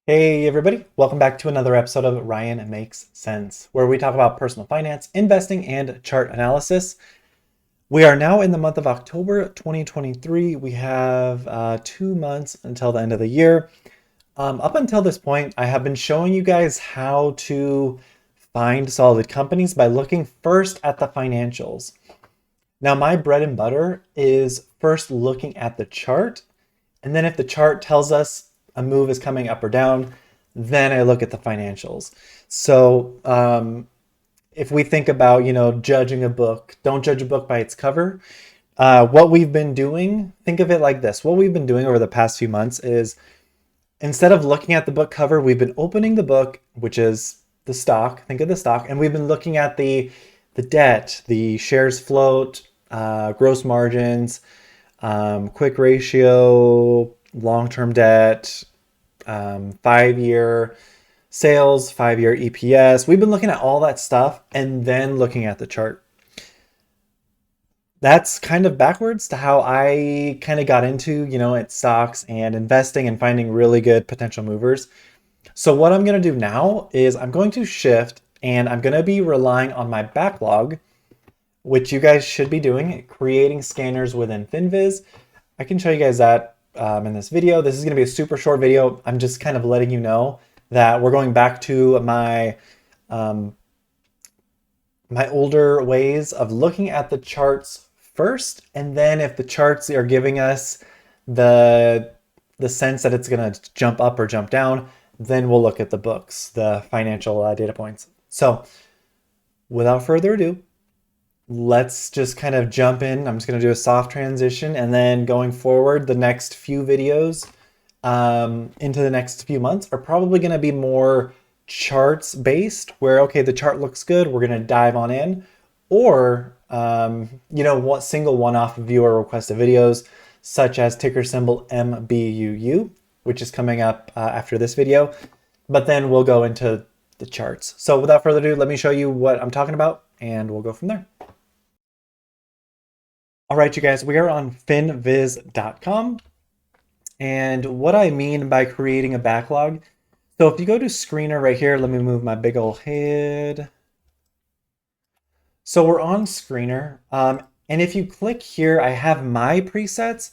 Hey everybody, welcome back to another episode of Ryan Makes Sense, where we talk about personal finance, investing, and chart analysis. We are now in the month of October 2023. We have 2 months until the end of the year. Up until this point, I have been showing you guys how to find solid companies by looking first at the financials. Now, my bread and butter is first looking at the chart, and then if the chart tells us a move is coming up or down, then I look at the financials. So if we think about, judging a book, don't judge a book by its cover. What we've been doing, think of it like this. What we've been doing over the past few months is instead of looking at the book cover, we've been opening the book, which is the stock. Think of the stock, and we've been looking at the debt, the shares float, gross margins, quick ratio, long-term debt, 5-year sales, 5-year EPS. We've been looking at all that stuff and then looking at the chart. That's kind of backwards to how I kind of got into, at stocks and investing and finding really good potential movers. So what I'm going to do now is I'm going to shift and I'm going to be relying on my backlog, which you guys should be doing, creating scanners within FinViz. I can show you guys that in this video. This is going to be a super short video. I'm just kind of letting you know that we're going back to my older ways of looking at the charts first, and then if the charts are giving us the sense that it's going to jump up or jump down, then we'll look at the books, the financial data points. So without further ado, let's just kind of jump in. I'm just going to do a soft transition, and then going forward, the next few videos into the next few months are probably going to be more charts based, where, okay, the chart looks good, we're going to dive on in, or, what single one-off viewer requested videos, such as ticker symbol MBUU, which is coming up after this video, but then we'll go into the charts. So without further ado, let me show you what I'm talking about, and we'll go from there. All right, you guys, we are on finviz.com. And what I mean by creating a backlog, so if you go to screener right here, let me move my big old head. So we're on screener. And if you click here, I have my presets.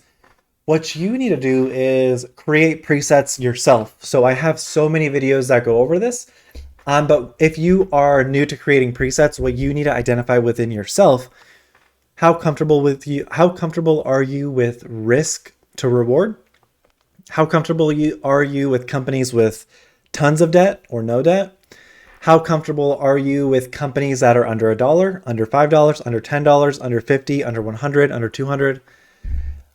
What you need to do is create presets yourself. So I have so many videos that go over this. But if you are new to creating presets, what you need to identify within yourself, how comfortable are you with risk to reward? How comfortable are you with companies with tons of debt or no debt? How comfortable are you with companies that are under $1, under $5, under $10, under 50, under 100, under 200?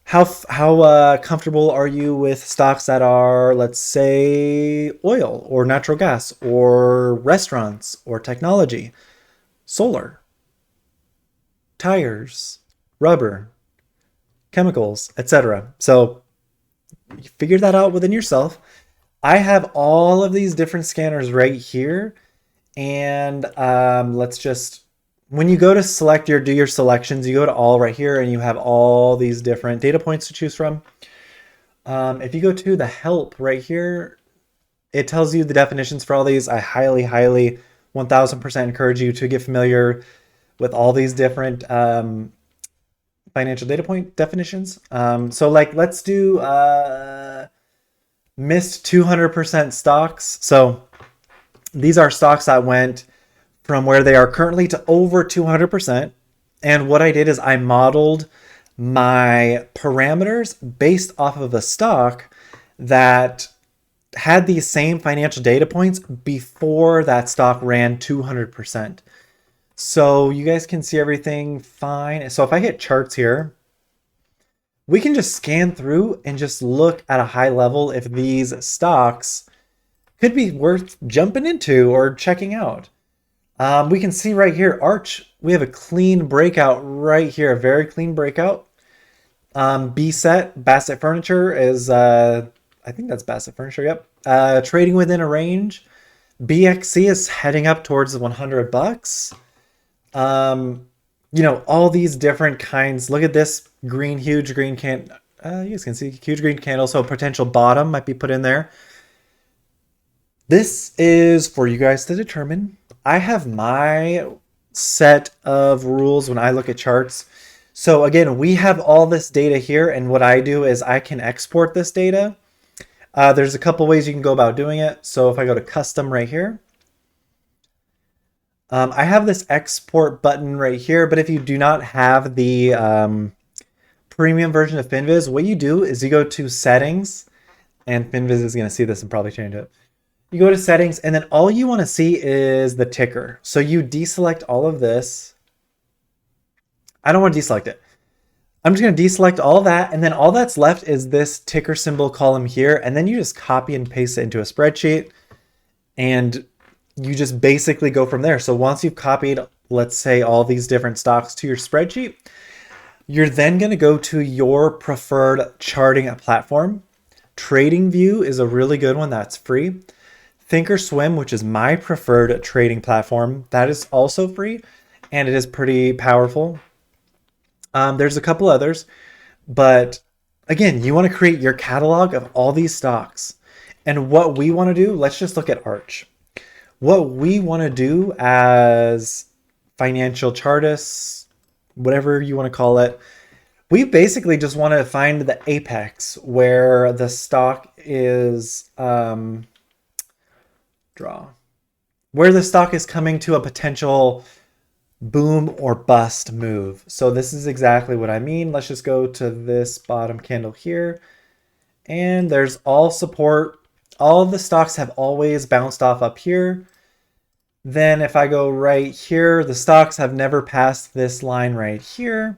How comfortable are you with stocks that are, let's say, oil or natural gas or restaurants or technology, solar, tires, rubber, chemicals, etc.? So you figure that out within yourself. I have all of these different scanners right here. And let's just, when you go to do your selections, you go to all right here and you have all these different data points to choose from. If you go to the help right here, it tells you the definitions for all these. I highly, highly 1000% encourage you to get familiar with all these different financial data point definitions. So like, let's do missed 200% stocks. So these are stocks that went from where they are currently to over 200%. And what I did is I modeled my parameters based off of a stock that had these same financial data points before that stock ran 200%. So you guys can see everything fine. So if I hit charts here, we can just scan through and just look at a high level if these stocks could be worth jumping into or checking out. We can see right here, Arch, we have a clean breakout right here, a very clean breakout. Bassett Furniture is, I think that's Bassett Furniture, yep. Trading within a range. BXC is heading up towards the 100 bucks. All these different kinds. Look at this huge green can. You guys can see huge green candle. So a potential bottom might be put in there. This is for you guys to determine. I have my set of rules when I look at charts. So again, we have all this data here, and what I do is I can export this data. There's a couple ways you can go about doing it. So if I go to custom right here, I have this export button right here, but if you do not have the premium version of FinViz, what you do is you go to settings, and FinViz is going to see this and probably change it. You go to settings, and then all you want to see is the ticker. So you deselect all of this. I don't want to deselect it. I'm just going to deselect all that, and then all that's left is this ticker symbol column here, and then you just copy and paste it into a spreadsheet, and you just basically go from there. So once you've copied, let's say, all these different stocks to your spreadsheet, you're then going to go to your preferred charting platform. TradingView is a really good one that's free. Thinkorswim, which is my preferred trading platform, that is also free, and it is pretty powerful. There's a couple others, but again, you want to create your catalog of all these stocks. And what we want to do, let's just look at Arch. What we want to do as financial chartists, whatever you want to call it, we basically just want to find the apex where the stock is where the stock is coming to a potential boom or bust move. So this is exactly what I mean. Let's just go to this bottom candle here, and there's all support. All the stocks have always bounced off up here. Then if I go right here, the stocks have never passed this line right here.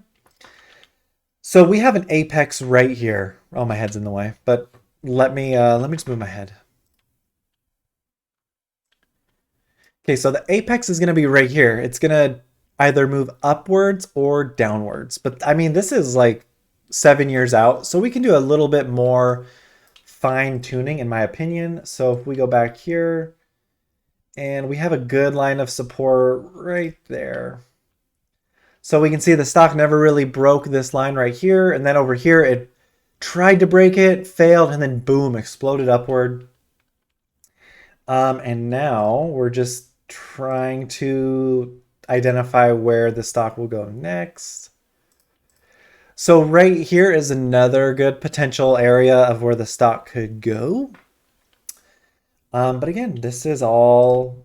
So we have an apex right here. Oh, my head's in the way, but let me just move my head. Okay, so the apex is going to be right here. It's going to either move upwards or downwards. But I mean, this is like 7 years out, so we can do a little bit more fine tuning in my opinion. So if we go back here, and we have a good line of support right there. So we can see the stock never really broke this line right here. And then over here, it tried to break it, failed, and then boom, exploded upward. And now we're just trying to identify where the stock will go next. So right here is another good potential area of where the stock could go. But again, this is all,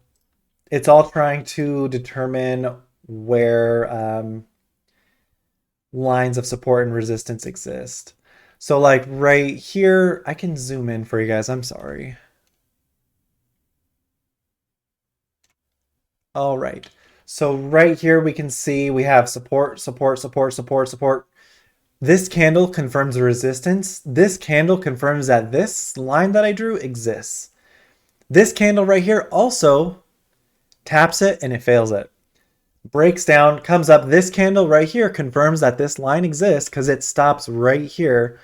it's all trying to determine where lines of support and resistance exist. So like right here, I can zoom in for you guys. I'm sorry. All right. So right here, we can see we have support, support, support, support, support. This candle confirms the resistance. This candle confirms that this line that I drew exists. This candle right here also taps it and it fails it. Breaks down, comes up. This candle right here confirms that this line exists because it stops right here.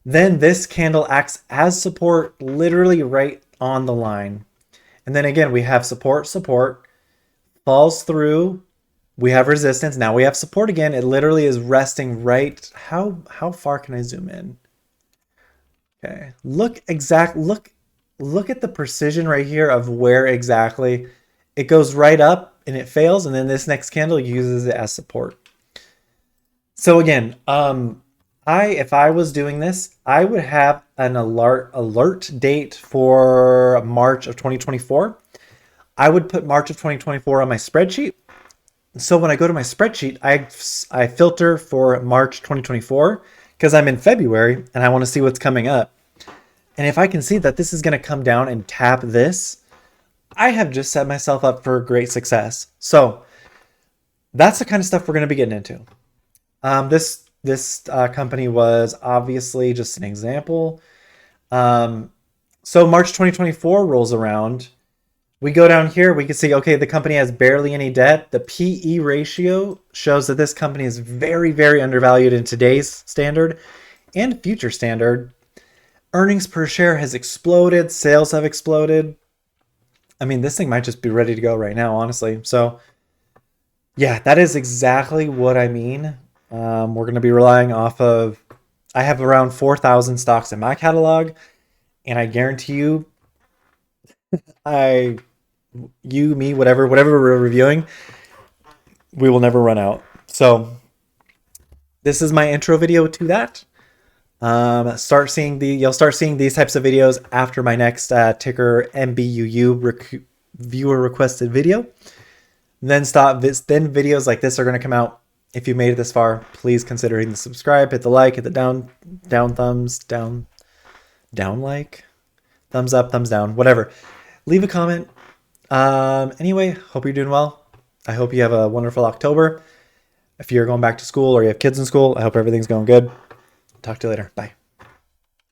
Then this candle acts as support literally right on the line. And then again, we have support, support, falls through. We have resistance. Now we have support again. It literally is resting right. How far can I zoom in? Okay. Look at the precision right here of where exactly it goes right up and it fails, and then this next candle uses it as support. So again, if I was doing this, I would have an alert date for March of 2024. I would put March of 2024 on my spreadsheet. So when I go to my spreadsheet, I filter for March 2024 because I'm in February and I want to see what's coming up. And if I can see that this is going to come down and tap this, I have just set myself up for great success. So that's the kind of stuff we're going to be getting into. This company was obviously just an example. So March 2024 rolls around. We go down here, we can see, okay, the company has barely any debt. The PE ratio shows that this company is very, very undervalued in today's standard and future standard. Earnings per share has exploded. Sales have exploded. I mean, this thing might just be ready to go right now, honestly. So yeah, that is exactly what I mean. We're going to be relying off of, I have around 4,000 stocks in my catalog, and I guarantee you You, me, whatever we're reviewing, we will never run out. So this is my intro video to that. You'll start seeing these types of videos after my next ticker MBUU viewer requested video. Then videos like this are going to come out. If you made it this far, please consider hitting the subscribe, hit the like, hit the down like, thumbs up, thumbs down, whatever. Leave a comment. Anyway, hope you're doing well. I hope you have a wonderful October. If you're going back to school or you have kids in school, I hope everything's going good. Talk to you later. Bye.